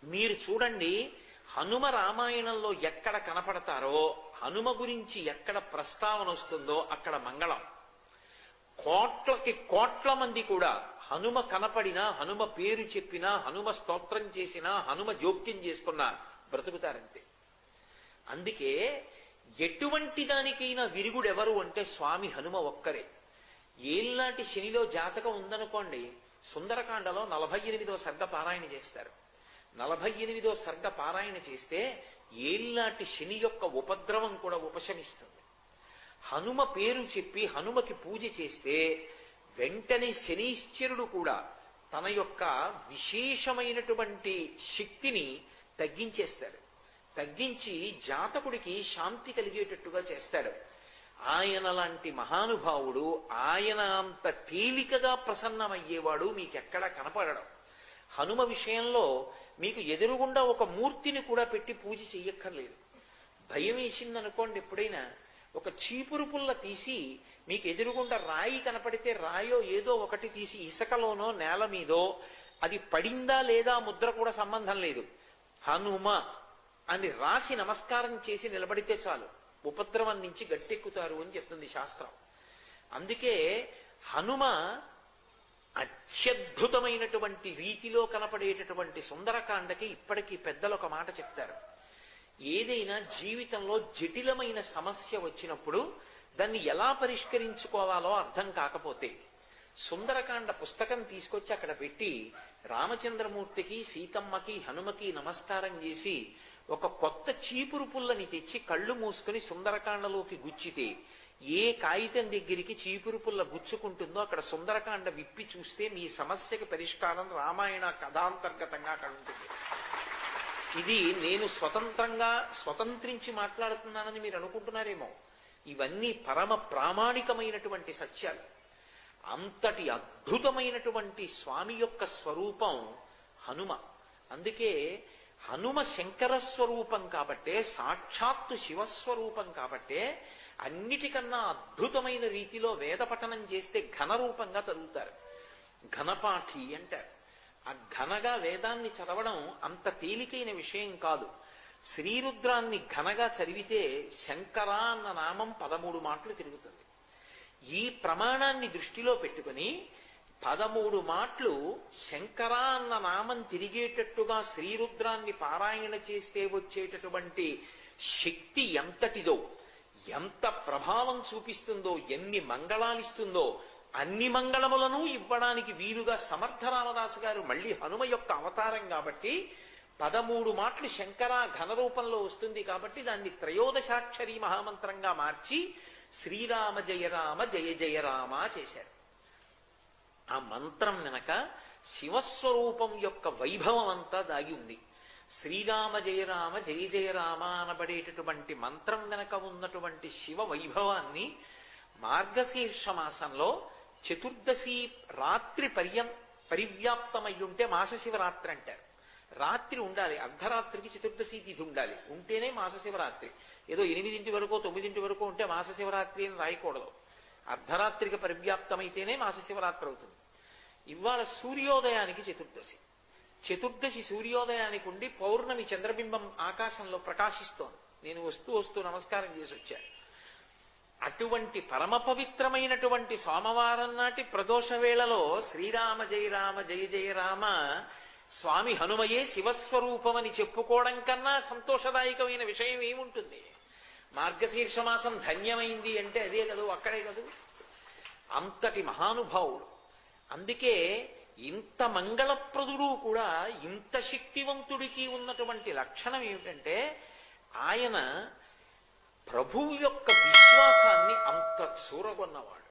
మీరు చూడండి, హనుమ రామాయణంలో ఎక్కడ కనపడతారో, హనుమ గురించి ఎక్కడ ప్రస్తావన వస్తుందో అక్కడ మంగళం. కోట్లకి కోట్ల మంది కూడా హనుమ కనపడినా, హనుమ పేరు చెప్పినా, హనుమ స్తోత్రం చేసినా, హనుమ జోక్యం చేసుకున్నా బ్రతుకుతారంతే. అందుకే ఎటువంటి దానికైనా విరుగుడెవరు అంటే స్వామి హనుమ ఒక్కరే. ఏళ్ళనాటి శనిలో జాతకం ఉందనుకోండి, సుందరకాండలో 48వ సర్గ పారాయణ చేస్తారు. 48వ సర్గ పారాయణ చేస్తే ఏళ్ళనాటి శని యొక్క ఉపద్రవం కూడా ఉపశమిస్తుంది. హనుమ పేరు చెప్పి హనుమకి పూజ చేస్తే వెంటనే శనీశ్వరుడు కూడా తన యొక్క విశేషమైనటువంటి శక్తిని తగ్గించేస్తాడు. తగ్గించి జాతకుడికి శాంతి కలిగేటట్టుగా చేస్తాడు. ఆయన లాంటి మహానుభావుడు, ఆయన అంత తేలికగా ప్రసన్నమయ్యేవాడు మీకెక్కడా కనపడడం. హనుమ విషయంలో మీకు ఎదురుగుండా ఒక మూర్తిని కూడా పెట్టి పూజ చెయ్యక్కర్లేదు. భయం వేసిందనుకోండి, ఎప్పుడైనా ఒక చీపురు పుల్ల తీసి మీకు ఎదురుగుండా రాయి కనపడితే రాయో ఏదో ఒకటి తీసి ఇసుకలోనో నేల మీదో అది పడిందా లేదా ముద్ర కూడా సంబంధం లేదు, హనుమ అని రాసి నమస్కారం చేసి నిలబడితే చాలు, ఉపద్రవం నుంచి గట్టెక్కుతారు అని చెప్తుంది శాస్త్రం. అందుకే హనుమ అత్యద్భుతమైనటువంటి రీతిలో కనపడేటటువంటి సుందరకాండకి ఇప్పటికీ పెద్దలు ఒక మాట చెప్తారు. ఏదైనా జీవితంలో జటిలమైన సమస్య వచ్చినప్పుడు దాన్ని ఎలా పరిష్కరించుకోవాలో అర్థం కాకపోతే సుందరకాండ పుస్తకం తీసుకొచ్చి అక్కడ పెట్టి రామచంద్రమూర్తికి, సీతమ్మకి, హనుమకి నమస్కారం చేసి ఒక కొత్త చీపురు పుల్లని తెచ్చి కళ్ళు మూసుకుని సుందరకాండలోకి గుచ్చితే ఏ కాగితం దగ్గరికి చీపురు పుల్ల గుచ్చుకుంటుందో అక్కడ సుందరకాండ విప్పి చూస్తే మీ సమస్యకి పరిష్కారం రామాయణ కథాంతర్గతంగా అక్కడ ఉంటుంది. ఇది నేను స్వతంత్రించి మాట్లాడుతున్నానని మీరు అనుకుంటున్నారేమో. ఇవన్నీ పరమ ప్రామాణికమైనటువంటి సత్యాలు. అంతటి అద్భుతమైనటువంటి స్వామి యొక్క స్వరూపం హనుమ. అందుకే హనుమ శంకర స్వరూపం కాబట్టే, సాక్షాత్తు శివస్వరూపం కాబట్టే అన్నిటికన్నా అద్భుతమైన రీతిలో వేద పఠనం చేస్తే ఘనరూపంగా చదువుతారు. ఘనపాఠి అంటారు. ఆ ఘనగా వేదాన్ని చదవడం అంత తేలికైన విషయం కాదు. శ్రీరుద్రాన్ని ఘనగా చదివితే శంకర అన్న నామం 13 మాటలు తిరుగుతుంది. ఈ ప్రమాణాన్ని దృష్టిలో పెట్టుకుని 13 మాటలు శంకర అన్న నామం తిరిగేటట్టుగా శ్రీరుద్రాన్ని పారాయణ చేస్తే వచ్చేటటువంటి శక్తి ఎంతటిదో, ఎంత ప్రభావం చూపిస్తుందో, ఎన్ని మంగళాలిస్తుందో, అన్ని మంగళములను ఇవ్వడానికి వీలుగా సమర్థ రామదాసు గారు మళ్ళీ హనుమ యొక్క అవతారం కాబట్టి 13 మాటలు శంకర ఘన రూపంలో వస్తుంది కాబట్టి దాన్ని త్రయోదశాక్షరి మహామంత్రంగా మార్చి శ్రీరామ జయ రామ జయ జయ రామ చేశారు. ఆ మంత్రం వెనక శివస్వరూపం యొక్క వైభవం అంతా దాగి ఉంది. శ్రీరామ జయ రామ జయ జయ రామ అనబడేటటువంటి మంత్రం వెనక ఉన్నటువంటి శివ వైభవాన్ని మార్గశీర్ష మాసంలో చతుర్దశి రాత్రి పరివ్యాప్తమై ఉంటే మాస శివరాత్రి అంటారు. రాత్రి ఉండాలి, అర్ధరాత్రికి చతుర్దశి తిథి ఉండాలి, ఉంటేనే మాస శివరాత్రి. ఏదో 8 వరకు 9 వరకు ఉంటే మాస శివరాత్రి అని రాయకూడదు. అర్ధరాత్రికి పరివ్యాప్తమైతేనే మాస శివరాత్రి అవుతుంది. ఇవాళ సూర్యోదయానికి చతుర్దశి. చతుర్దశి సూర్యోదయానికి ఉండి పౌర్ణమి చంద్రబింబం ఆకాశంలో ప్రకాశిస్తోంది. నేను వస్తూ నమస్కారం చేసి వచ్చాను. అటువంటి పరమ పవిత్రమైనటువంటి సోమవారం నాటి ప్రదోష వేళలో శ్రీరామ జయ రామ జయ జయ రామ స్వామి హనుమయే శివస్వరూపమని చెప్పుకోవడం కన్నా సంతోషదాయకమైన విషయం ఏముంటుంది? మార్గశీర్ష మాసం ధన్యమైంది అంటే అదే కదూ, అక్కడే కదూ. అంతటి మహానుభావుడు. అందుకే ఇంత మంగళప్రదుడు కూడా ఇంత శక్తివంతుడికి ఉన్నటువంటి లక్షణం ఏమిటంటే ఆయన ప్రభువు యొక్క విశ్వాసాన్ని అంత చూరగొన్నవాడు.